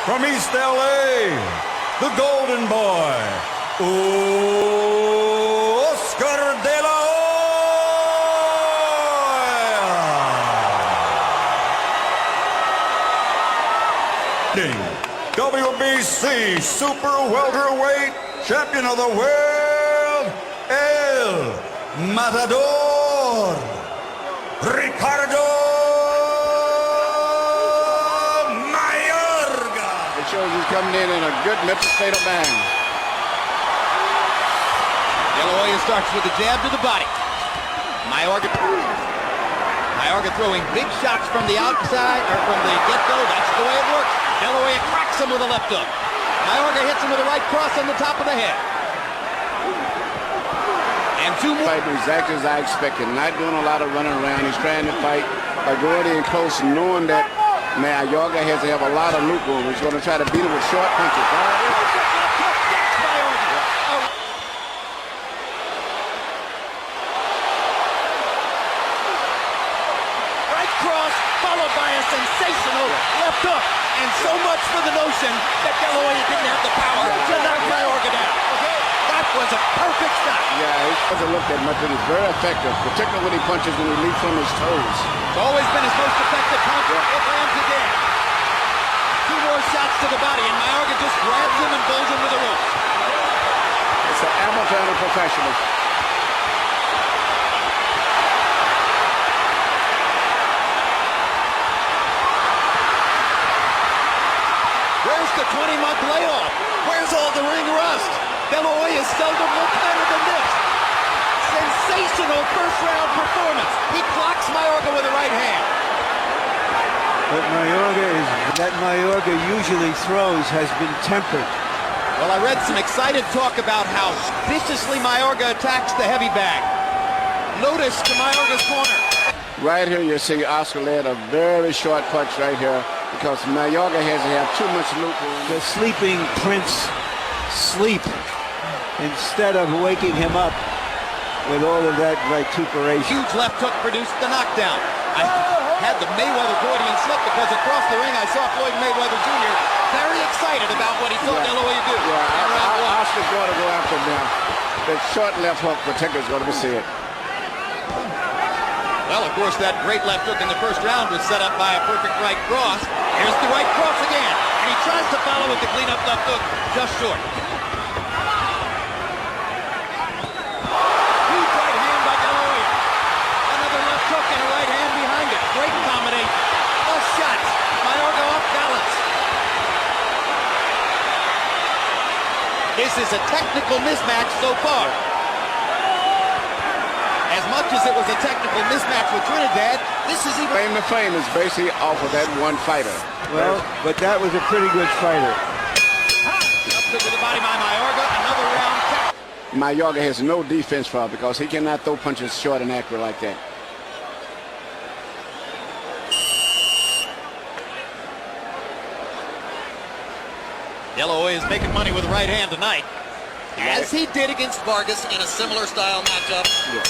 from East LA, the Golden Boy, Oscar de la Hoya. WBC Super Welterweight Champion of the World, El Matador, Ricardo Mayorga. It shows he's coming in a good mental state of mind. De La Hoya starts with a jab to the body. Mayorga throwing big shots from the outside, or from the get-go. That's the way it works. De La Hoya cracks him with a left hook. Mayorga hits him with a right cross on the top of the head. And two more. Fighting exactly as I expected. Not doing a lot of running around. He's trying to fight by going in close, knowing that Mayorga has to have a lot of loop room. He's going to try to beat him with short punches. Right cross followed by a sensational left hook. And so much for the notion that De La Hoya didn't have the power to knock Mayorga down. That was a perfect shot. Yeah, he doesn't look that much, but he's very effective, particularly when he punches when he leaps on his toes. It's always been his most effective punch. It lands again. Two more shots to the body, and Mayorga just grabs him and pulls him to the ropes. It's an amateur and a professional. Where's the 20-month layoff? Where's all the ring rust? De La Hoya seldom looked better than this. Sensational first-round performance. He clocks Mayorga with a right hand. But Mayorga usually throws has been tempered. Well, I read some excited talk about how viciously Mayorga attacks the heavy bag. Notice to Mayorga's corner. Right here, you see Oscar led a very short punch right here because Mayorga has to have too much loop room. The sleeping prince sleep instead of waking him up with all of that vituperation. Huge left hook produced the knockdown. I had the Mayweather Freudian slip because across the ring I saw Floyd Mayweather Jr. very excited about what he saw De La Hoya do. Yeah, Oscar's going to go after him now. The short left hook particularly is going to see it. Well, of course, that great left hook in the first round was set up by a perfect right cross. Here's the right cross again. And he tries to follow with the clean-up left hook, just short. Huge right hand by De La Hoya. Another left hook and a right hand behind it. Great combination. Plus shots. Mayorga off balance. This is a technical mismatch so far. As much as it was a technical mismatch with Trinidad, this is even... Claim to fame is basically off of that one fighter. Well, but that was a pretty good fighter. Up to the body by Mayorga, another round. Mayorga has no defense for him because he cannot throw punches short and accurate like that. De La Hoya is making money with the right hand tonight, as he did against Vargas in a similar style matchup. Yeah.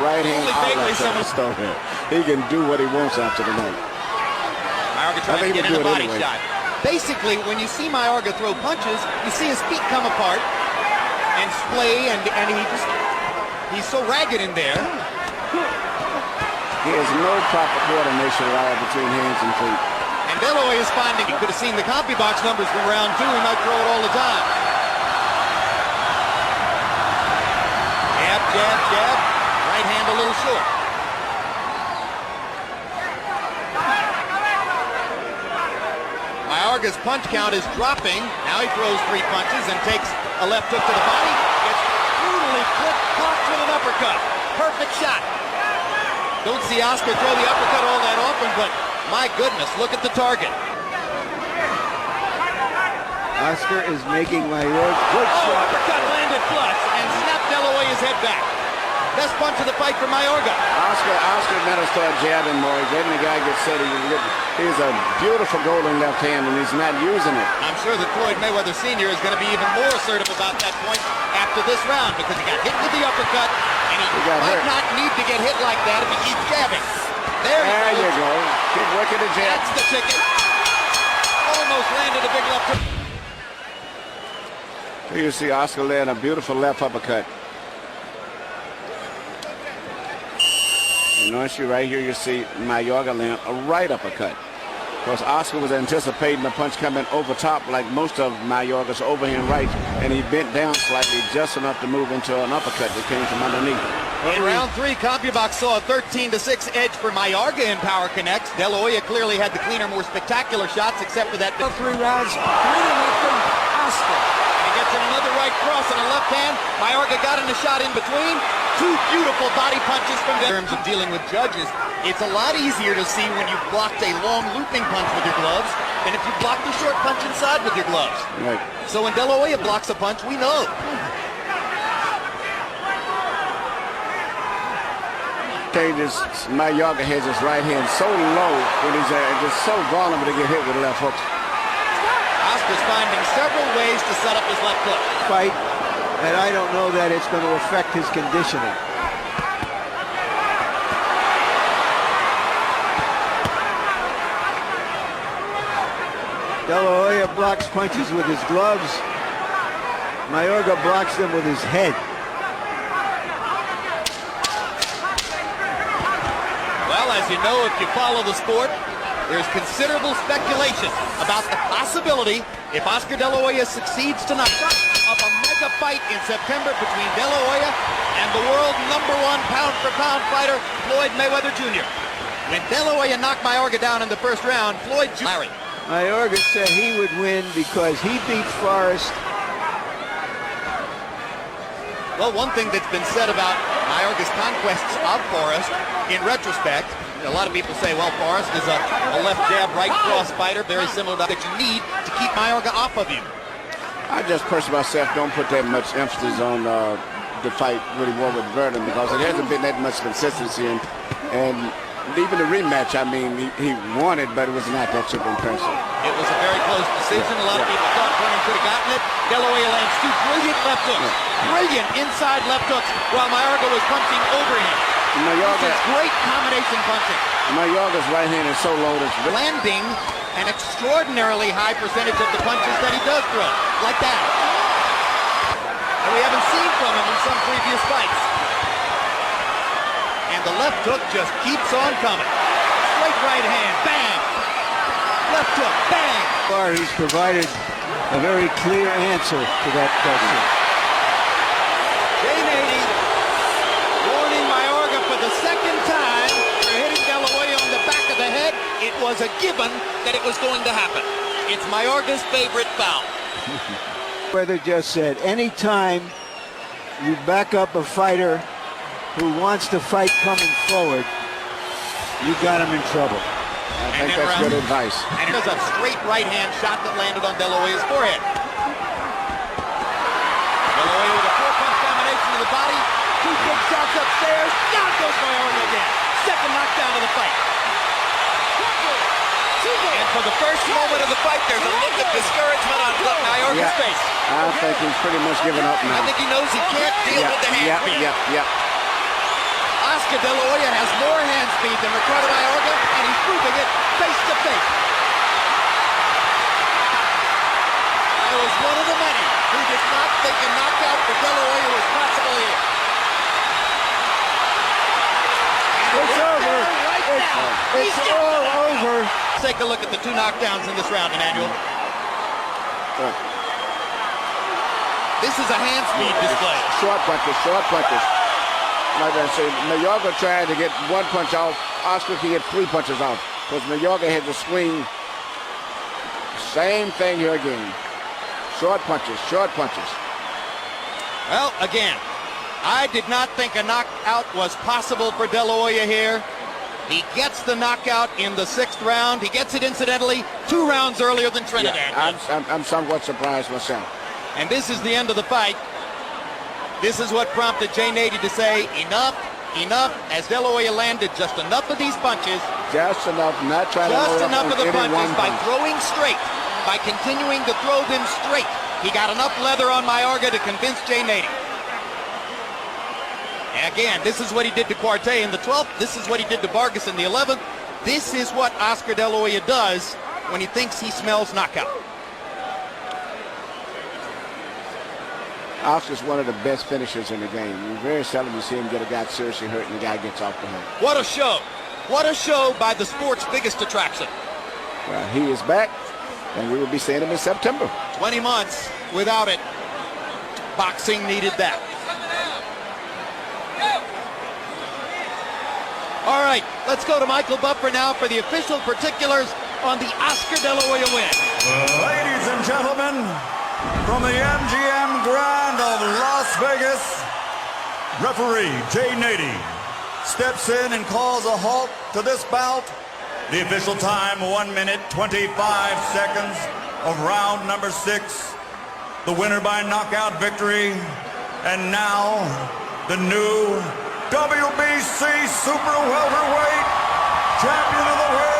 Right hand out here. He can do what he wants after the night. Mayorga trying to get in a body shot. Basically, when you see Mayorga throw punches, you see his feet come apart and splay, and he's so ragged in there. He has no proper coordination at all between hands and feet. And De La Hoya is finding he could have seen the copy box numbers from round two. He might throw it all the time. Jab, jab, jab. Right hand a little short. Mayorga's punch count is dropping. Now he throws 3 punches and takes a left hook to the body. Gets brutally blocked with an uppercut. Perfect shot. Don't see Oscar throw the uppercut all that often, but my goodness, look at the target. Oscar is making Mayorga good shot. Uppercut landed flush and snapped De La Hoya's head back. Best punch of the fight for Mayorga. Oscar never started jabbing more. Letting the guy get set. He's a beautiful golden left hand, and he's not using it. I'm sure that Floyd Mayweather Sr. is going to be even more assertive about that point after this round because he got hit with the uppercut, and he might not need to get hit like that if he keeps jabbing. There you go. Keep working the jab. That's the ticket. Almost almost landed a big left hook. Here you see Oscar land a beautiful left uppercut. And once you right here, you see Mayorga land a right uppercut. Of course, Oscar was anticipating the punch coming over top like most of Mayorga's overhand right, and he bent down slightly just enough to move into an uppercut that came from underneath. In round 3, CompuBox saw a 13-6 edge for Mayorga in Power Connects. De La Hoya clearly had the cleaner, more spectacular shots, except for that 3 rounds, 3-0 Oscar. He gets in another right cross and a left hand. Mayorga got in the shot in between. 2 beautiful body punches from in terms of dealing with judges. It's a lot easier to see when you've blocked a long looping punch with your gloves than if you blocked a short punch inside with your gloves. Right. So when De La Hoya blocks a punch, we know. Mayorga has his right hand so low when he's just so vulnerable to get hit with a left hook. Oscar's finding several ways to set up his left hook. Fight, and I don't know that it's going to affect his conditioning. De La Hoya blocks punches with his gloves. Mayorga blocks them with his head. Well, as you know, if you follow the sport, there's considerable speculation about the possibility, if Oscar De La Hoya succeeds tonight, of a mega fight in September between De La Hoya and the world #1 pound-for-pound fighter, Floyd Mayweather Jr. When De La Hoya knocked Mayorga down in the first round, Floyd Jr. Mayorga said he would win because he beat Forrest. Well, one thing that's been said about Mayorga's conquests of Forrest, in retrospect, a lot of people say, well, Forrest is a left jab, right cross fighter, very similar to that you need to keep Mayorga off of you. I just personally myself don't put that much emphasis on the fight really war with Verdun because it hasn't been that much consistency and even the rematch, I mean, he won it, but it was not that super impressive. It was a very close decision. A lot of people thought Vernon could have gotten it. De La Hoya lands 2 brilliant left hooks. Brilliant inside left hooks while Mayorga was punching over him. This is great combination punching. Mayorga's right hand is so low. Landing an extraordinarily high percentage of the punches that he does throw. Like that. And we haven't seen from him in some previous fights. And the left hook just keeps on coming. Straight right hand, bang! Left hook, bang! He's provided a very clear answer to that question. J-80 warning Mayorga for the second time for hitting De La Hoya on the back of the head. It was a given that it was going to happen. It's Mayorga's favorite foul. Weather just said, anytime you back up a fighter who wants to fight coming forward, you got him in trouble. I think that's good advice. And it was a straight right hand shot that landed on De La Hoya's forehead. De La Hoya with a 4-punch combination to the body, 2 big shots upstairs, down goes Mayorga again. Second knockdown of the fight. And for the first moment of the fight, there's a look of discouragement on Mayorga's face. I think he's pretty much given up now. I think he knows he can't deal with the hand speed. Oscar De La Hoya has more hand speed than Ricardo Mayorga, and he's proving it face to face. I was one of the many who did not think a knockout for De La Hoya was possible here. It's over. Right now. It's all over. Let's take a look at the 2 knockdowns in this round, Emmanuel. This is a hand speed display. Short punches, short punches. Like I say, Mayorga trying to get 1 punch off. Oscar can get 3 punches off. Because Mayorga had to swing. Same thing here again. Short punches, short punches. Well, again, I did not think a knockout was possible for De La Hoya here. He gets the knockout in the 6th round. He gets it, incidentally, 2 rounds earlier than Trinidad. Yeah, I'm somewhat surprised myself. And this is the end of the fight. This is what prompted Jay Nady to say, enough, enough, as De La Hoya landed just enough of these punches. Just enough, not trying to Just enough of the punches by punch. throwing straight, by continuing to throw them straight. He got enough leather on Mayorga to convince Jay Nady. Again, this is what he did to Quartey in the 12th. This is what he did to Vargas in the 11th. This is what Oscar De La Hoya does when he thinks he smells knockout. Oscar's one of the best finishers in the game. Very seldom you see him get a guy seriously hurt and the guy gets off the hook. What a show. What a show by the sport's biggest attraction. Well, he is back, and we will be seeing him in September. 20 months without it. Boxing needed that. All right, let's go to Michael Buffer now for the official particulars on the Oscar De La Hoya win. Ladies and gentlemen, from the MGM Grand of Las Vegas, referee Jay Nady steps in and calls a halt to this bout. The official time, 1 minute, 25 seconds of round number 6. The winner by knockout victory. And now, the new WBC Super Welterweight Champion of the World.